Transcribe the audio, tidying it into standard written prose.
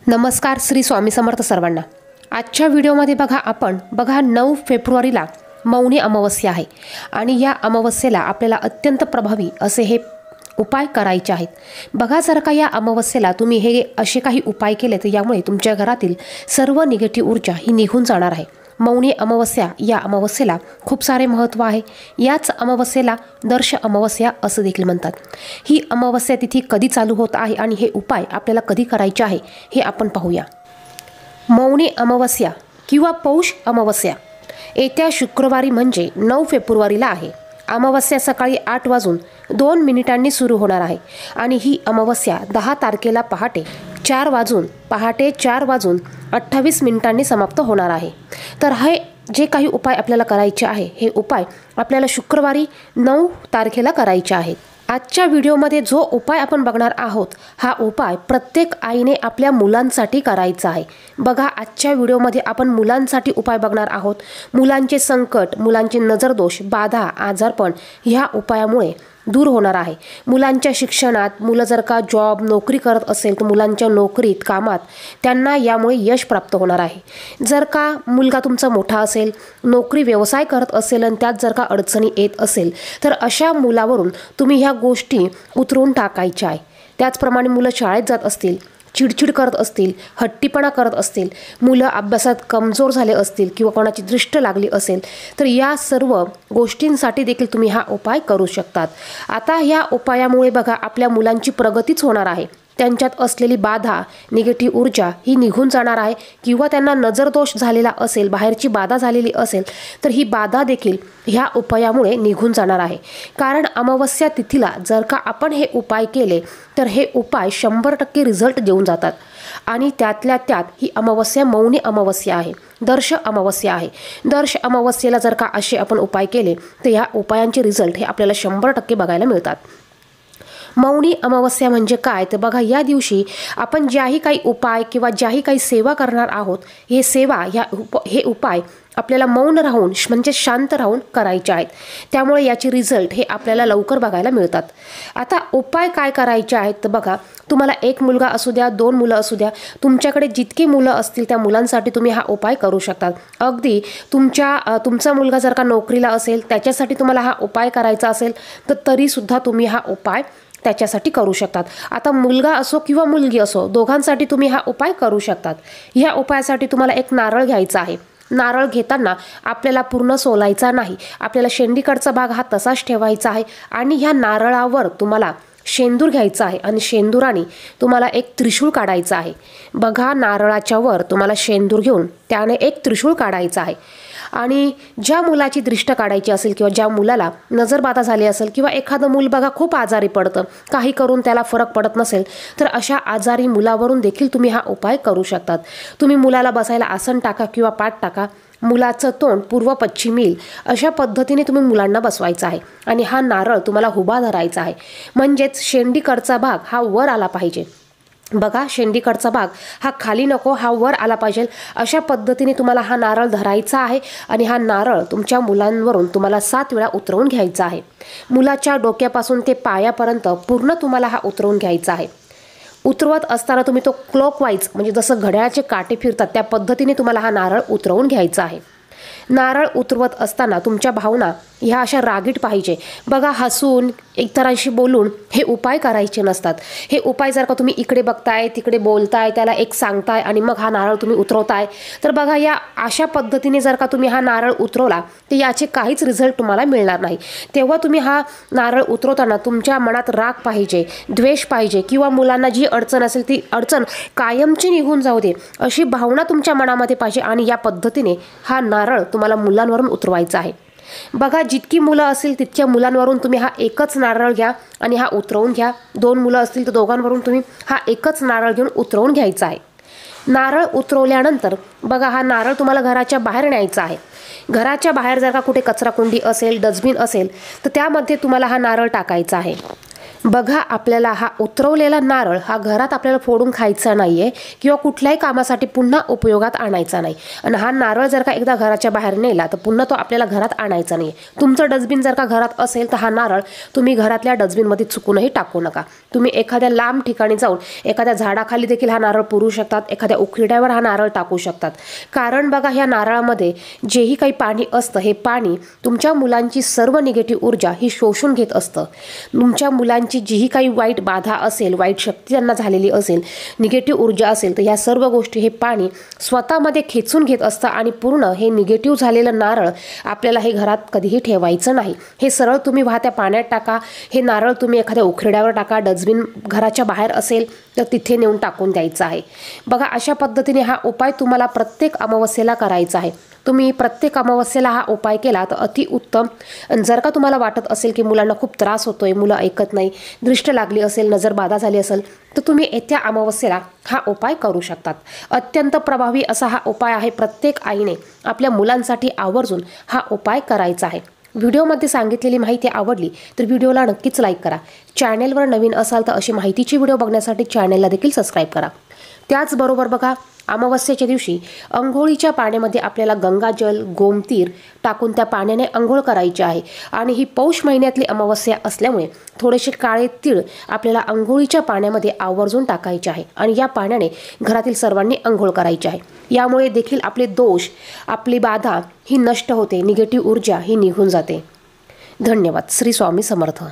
नमस्कार, श्री स्वामी समर्थ सर्वांना। आजच्या व्हिडिओमध्ये आपण 9 फेब्रुवारीला मौनी अमावस्या आहे आणि या अमावस्येला आपल्याला अत्यंत प्रभावी असे हे उपाय करायचे आहेत। जर का या अमावस्येला तुम्ही हे असे काही उपाय केले तर यामुळे तुमच्या घरातील सर्व निगेटिव्ह ऊर्जा ही निघून जाणार आहे। मौनी अमावस्या या अमावस्येला खूप सारे महत्त्व आहे। याच अमावस्येला दर्श अमावस्या असं देखील म्हणतात। ही अमावस्या तिथी कधी चालू होत आहे आणि हे उपाय आपल्याला कधी करायचे आहे हे आपण पाहूया। मौनी अमावस्या किंवा पौष अमावस्या येत्या शुक्रवारी म्हणजे 9 फेब्रुवारीला आहे। अमावस्या सकाळी 8:02 सुरू होणार आहे आणि ही अमावस्या 10 तारखेला पहाटे 4:28 समाप्त होणार आहे। तर हे जे काही उपाय आपल्याला करायचे आहे हे उपाय आपल्याला शुक्रवारी 9 तारखेला करायचे आहेत। आजच्या व्हिडिओमध्ये जो उपाय आपण बघणार आहोत हा उपाय प्रत्येक आईने आपल्या मुलांसाठी करायचा आहे। आजच्या व्हिडिओमध्ये आपण मुलांसाठी उपाय बघणार आहोत। मुलांचे संकट, मुलांचे नजरदोष, बाधा, आजारपण ह्या उपायामुळे दूर होणार आहे। मुलांच्या शिक्षणात मुलं जर का जॉब नोकरी करत असेल तर मुलांच्या नोकरीत कामात त्यांना यामुळे यश प्राप्त होणार आहे। जर का मुलगा तुमचा मोठा असेल, नोकरी व्यवसाय करत असेल आणि त्यात जर का अडचणी येत असेल तर अशा मुलावरून तुम्ही ह्या गोष्टी उतरून टाकायच्या आहे। त्याचप्रमाणे मुलं शाळेत जात असतील, चिडचिड करत असतील, हट्टीपणा करत असतील, मुलं अभ्यासात कमजोर झाले असतील किंवा कोणाची दृष्टी लागली असेल तर या सर्व गोष्टींसाठी देखील तुम्ही हा उपाय करू शकतात। आता या उपायामुळे आपल्या मुलांची प्रगतीच होणार आहे। त्यांच्यात असलेली बाधा, निगेटिव्ह ऊर्जा ही निघून जाणार आहे किंवा त्यांना नजरदोष झालेला असेल, बाहेरची बाधा झालेली असेल तर ही बाधा देखील ह्या उपायामुळे निघून जाणार आहे। कारण अमावस्या तिथीला जर का आपण हे उपाय केले तर हे उपाय 100% रिझल्ट देऊन जातात आणि त्यातल्या त्यात ही अमावस्या मौनी अमावस्या आहे, दर्श अमावस्या आहे। दर्श अमावस्येला जर का असे आपण उपाय केले तर या उपायांचे रिझल्ट हे आपल्याला 100% बघायला मिळतात। मौनी अमावस्या म्हणजे काय तर या दिवशी आपण ज्याही काही उपाय किंवा ज्याही काही सेवा करणार आहोत हे उपाय आपल्याला मौन राहून म्हणजे शांत राहून करायचे आहेत। त्यामुळे याचे रिझल्ट हे आपल्याला लवकर बघायला मिळतात। आता उपाय काय करायचे आहेत तर तुम्हाला एक मुलगा असू द्या, 2 मुलं असू द्या, तुमच्याकडे जितकी मुलं असतील त्या मुलांसाठी तुम्ही हा उपाय करू शकतात। अगदी तुमचा मुलगा जर का नोकरीला असेल त्याच्यासाठी तुम्हाला हा उपाय करायचा असेल तर तरीसुद्धा तुम्ही हा उपाय त्याच्यासाठी करू शकतात। आता मुलगा असो किंवा मुलगी असो दोघांसाठी तुम्ही हा उपाय करू शकतात। ह्या उपायासाठी तुम्हाला एक नारळ घ्यायचा आहे। नारळ घेताना आपल्याला पूर्ण सोलायचा नाही, आपल्याला शेंडीकडचा भाग हा तसाच ठेवायचा आहे आणि ह्या नारळावर तुम्हाला शेंदूर घ्यायचा आहे आणि शेंदुराने तुम्हाला एक त्रिशूळ काढायचा आहे। नारळाच्या वर तुम्हाला शेंदूर घेऊन त्याने एक त्रिशूळ काढायचा आहे आणि ज्या मुलाची दृष्ट काढायची असेल किंवा ज्या मुलाला नजरबाधा झाली असेल किंवा एखादं मूल खूप आजारी पडतं, काही करून त्याला फरक पडत नसेल तर अशा आजारी मुलावरून देखील तुम्ही हा उपाय करू शकतात। तुम्ही मुलाला बसायला आसन टाका किंवा पाट टाका, मुलाचं तोंड पूर्व पश्चिम येईल अशा पद्धतीने तुम्ही मुलांना बसवायचं आहे आणि हा नारळ तुम्हाला उभा धरायचा आहे, म्हणजेच शेंडीकडचा भाग हा वर आला पाहिजे। शेंडीकडचा भाग हा खाली नको, हा वर आला पाहिजे। अशा पद्धतीने तुम्हाला हा नारळ धरायचा आहे आणि हा नारळ तुमच्या मुलांवरून तुम्हाला 7 वेळा उतरवून घ्यायचा आहे। मुलाच्या डोक्यापासून ते पायापर्यंत पूर्ण तुम्हाला हा उतरवून घ्यायचा आहे। उतरवत असताना तुम्ही तो क्लॉकवाईज म्हणजे जसं घड्याळाचे काटे फिरतात त्या पद्धतीने तुम्हाला हा नारळ उतरवून घ्यायचा आहे। नारळ उतरवत असताना तुमच्या भावना ह्या अशा रागीट पाहिजे। हसून इतरांशी बोलून हे उपाय करायचे नसतात। हे उपाय जर का तुम्ही इकडे बघताय, तिकडे बोलताय, त्याला एक सांगताय आणि मग हा नारळ तुम्ही उतरवताय तर या अशा पद्धतीने जर का तुम्ही हा नारळ उतरवला तर याचे काहीच रिझल्ट तुम्हाला मिळणार नाही। तेव्हा तुम्ही हा नारळ उतरवताना तुमच्या मनात राग पाहिजे, द्वेष पाहिजे किंवा मुलांना जी अडचण असेल ती अडचण कायमची निघून जाऊ दे अशी भावना तुमच्या मनामध्ये पाहिजे आणि या पद्धतीने हा नारळ तुम्हाला मुलांवरून उतरवायचा आहे। जितकी मुलं असतील तितक्या मुलांवरून तुम्ही हा एकच नारळ घ्या आणि हा उतरवून घ्या। 2 मुलं असतील तर दोघांवरून तुम्ही हा एकच नारळ घेऊन उतरवून घ्यायचा आहे। नारळ उतरवल्यानंतर हा नारळ तुम्हाला घराच्या बाहेर न्यायचा आहे। घराच्या बाहेर जर का कुठे कचराकुंडी असेल, डस्टबिन असेल तर त्यामध्ये तुम्हाला हा नारळ टाकायचा आहे। बघा, आपल्याला हा उतरवलेला नारळ हा घरात आपल्याला फोडून खायचा नाहीये किंवा कुठल्याही कामासाठी पुन्हा उपयोगात आणायचा नाही. आणि हा नारळ जर का एकदा घराच्या बाहेर नेला तर पुन्हा तो आपल्याला घरात आणायचा नाही. तुमचं डस्टबिन जर का घरात असेल तर हा नारळ तुम्ही घरातल्या डस्टबिनमध्ये चुकूनही टाकू नका. तुम्ही एखाद्या लांब ठिकाणी जाऊन एखाद्या झाडाखाली देखील हा नारळ पुरू शकतात, एखाद्या उकिरड्यावर हा नारळ टाकू शकतात. कारण बघा, ह्या नारळामध्ये जेही काही पाणी असतं हे पाणी तुमच्या मुलांची सर्व निगेटिव्ह ऊर्जा ही शोषून घेत असतं. तुमच्या मुलांची जीही काही वाईट बाधा असेल, वाईट शक्ती त्यांना झालेली असेल, निगेटिव्ह ऊर्जा असेल, तर ह्या सर्व गोष्टी हे पाणी स्वतःमध्ये खेचून घेत असतं आणि पूर्ण हे निगेटिव्ह झालेलं नारळ आपल्याला हे घरात कधीही ठेवायचं नाही. हे सरळ तुम्ही वाहत्या पाण्यात टाका. हे नारळ तुम्ही एखाद्या उखरेड्यावर टाका. डस्टबिन घराच्या बाहेर असेल तर तिथे नेऊन टाकून द्यायचं आहे. बघा, अशा पद्धतीने हा उपाय तुम्हाला प्रत्येक अमावस्येला करायचा आहे. तुम्ही प्रत्येक अमावस्येला हा उपाय केला तर अतिउत्तम. आणि जर का तुम्हाला वाटत असेल की मुलांना खूप त्रास होतोय, मुलं ऐकत नाही, दृष्ट लागली असेल, नजर बाधा झाली असेल, तर तुम्ही येत्या अमावस्येला हा उपाय करू शकतात. अत्यंत प्रभावी असा हा उपाय आहे. प्रत्येक आईने आपल्या मुलांसाठी आवर्जून हा उपाय करायचा आहे. व्हिडिओमध्ये सांगितलेली माहिती आवडली तर व्हिडिओला नक्कीच लाईक करा. चॅनेलवर नवीन असाल तर अशी माहितीची व्हिडिओ बघण्यासाठी चॅनेलला देखील सबस्क्राईब करा. त्याचबरोबर बघा, अमावस्येच्या दिवशी अंघोळीच्या पाण्यामध्ये आपल्याला गंगाजल, गोमतीर टाकून त्या पाण्याने अंघोळ करायची आहे. आणि ही पौष महिन्यातली अमावस्या असल्यामुळे थोडेसे काळे तीळ आपल्याला अंघोळीच्या पाण्यामध्ये आवर्जून टाकायचे आहे. आणि या पाण्याने घरातील सर्वांनी अंघोळ करायची आहे. यामुळे देखील आपले दोष, आपली बाधा ही नष्ट होते, निगेटिव्ह ऊर्जा ही निघून जाते. धन्यवाद. श्री स्वामी समर्थ.